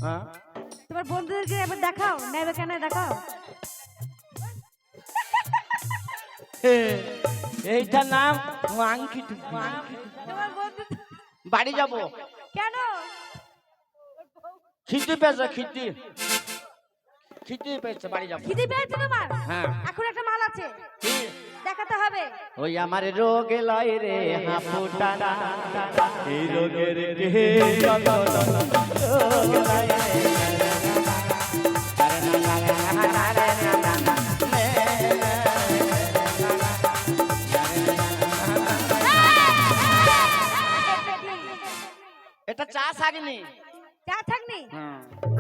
হ্যাঁ তোমার বন্ধুদেরকে এবার দেখাও, নেবে কেন দেখাও। এইটার নাম আংকি টুপি। তোমার বন্ধু বাড়ি যাব। কেন? খিদে পেয়েছে, খিদে পেয়েছে, বাড়ি যাব। খিদে পেয়েছে তোমার? হ্যাঁ। এখন একটা মাল আছে, দেখাতে হবে। ওই আমার রোগ লয় রে হাপুটানা, এই রোগের কে এটা চা ছাগনি। চা ছাগনি?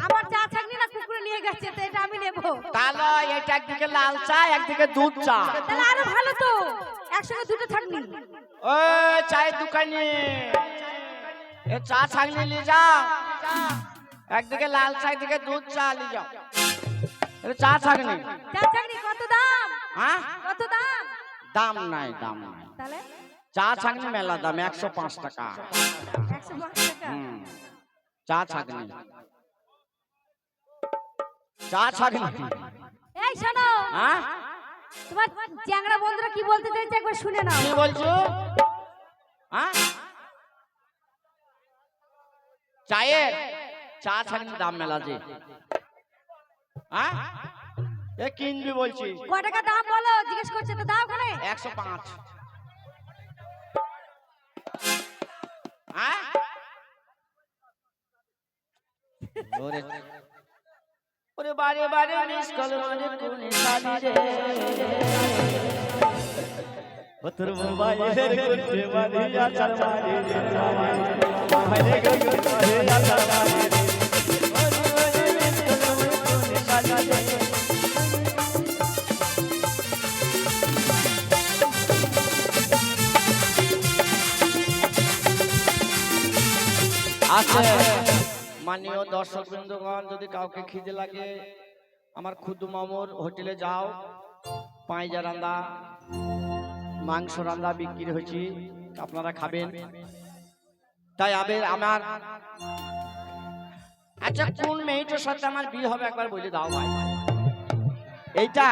আমার চা ছাগনি না কুকুরে নিয়ে গেছে, তো এটা আমি নেব। তাহলে এটা একদিকে লাল চা, একদিকে দুধ চা। তাহলে আরো ভালো তো, একসঙ্গে দুটো ছাগনি। ও চায়ের দোকানে এ চা ছাগনি নিয়ে যাও, একদিকে লাল চা, একদিকে দুধ চা নিয়ে যাও। এটা চা ছাগনি। চা ছাগনি কত দাম? হ্যাঁ কত দাম? দাম নাই, দাম নাই। তাহলে চা ছাগনি মেলা দাম, 105 টাকা। 105 টাকা? চা ছাগনি, চা ছাগনি। এই শোনো, হ্যাঁ তোমার চ্যাংড়া বন্ধুরা কি বলতে চাইছে একবার শুনে নাও। কি বলছো? হ্যাঁ চায়ের চা ছাগনি দাম মেলা যে। হ্যাঁ এ কিনবি বলছি। ক টাকা দাম বলো, জিজ্ঞেস করছে তো, দাও ওখানে। 105। হ্যাঁ ওরে ওরে বারে বারে মিস কল মানে কোনে শালি রে, ও তোর মোবাইলের করতে মারি আচার মারি রে, মোবাইলে করতে মারি আচার মারি রে, ওরে মিস কল মানে কোনে শালি রে। আছে মাননীয় দর্শক বৃন্দগণ, যদি কাউকে খিদে লাগে আমার খুদু মামুর হোটেলে যাও, পাঁইজা রান্দা মাংস রান্দা বিক্রি হয়েছে, আপনারা খাবেন। তাই আমার আচ্ছা কোন মেয়েটার সাথে আমার বিয়ে হবে একবার বলে দাও ভাই। এইটা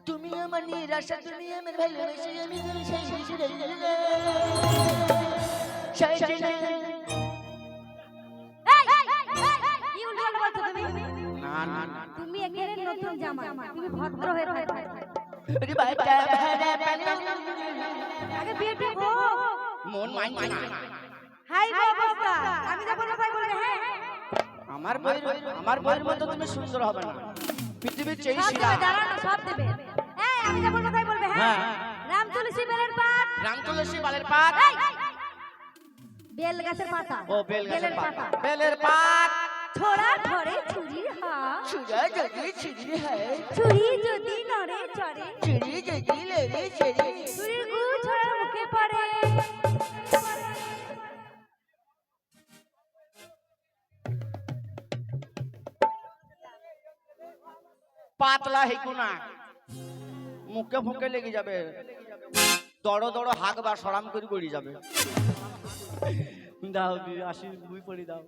তুমি আমার নিরাশা, তুমি আমার ভালোবাসা, আমি তুমি সেই কি উল্টো বলছো তুমি? না না না তুমি একেবারে নতুন জামা, তুমি ভদ্র হয়ে থাকো। আগে বিয়েটা গো, মন মানছে না। হাই গো অবস্থা, আমি যা বলবো তাই বলবে। হ্যাঁ আমার বইয়ের মতো তুমি সুন্দর হবে না, পৃথিবীর চেয়ে সব শিলা। দেবে, দাঁড়ানো সব দেবে। এই আমি যা বলবো তাই বলবে। হ্যাঁ রাম তুলসী বেলের পাত, রাম তুলসী বালের পাত। বেল গাছের পাতা। ও বেল গাছের পাতা, বেলের পাত। ছোড়া ধরে ছুরির হাত, ছুরা যদি ছিড়ি হয়, ছুরি যদি নড়ে চড়ে, ছিড়ি যদি লেড়ে ছেড়ে, ছুরির গু ছোড়ার মুখে পড়ে। পাতলা হেকুনা মুখে ফুকে লেগে যাবে, দড় দড় হাঁক বা সরাম করে গড়ি যাবে। দাও বই পড়ি দাও,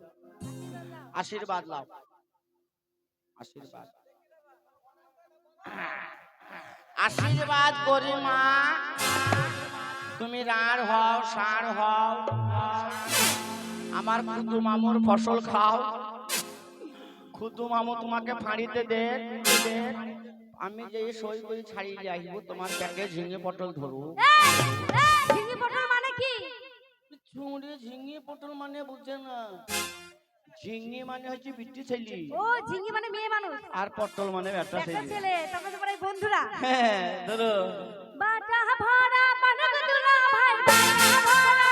আশীর্বাদ লাও, আশীর্বাদ আশীর্বাদ করি মা, তুমি রাঁড় হও ষাঁড় হও, আমার খুদু মামুর ফসল খাও। খুদু মামু তোমাকে ফাঁড়িতে দে, আমি যে সই করে ছাড়িয়ে আসবো তোমার ব্যাগে ঝিঙে পটল ধরবো। ঝিঙে পটল মানে কি? ছুঁড়ে ঝিঙে পটল মানে বুঝছে না, ঝিঙে মানে হচ্ছে বিটি ছেলে, ও ঝিঙে মানে মেয়ে মানুষ, আর পটল মানে একটা একটা ছেলে। ছেলে। তবে তোমার এই বন্ধুরা হ্যাঁ ধরো বাটা ভরা পানক দুলা ভাই, বাটা ভরা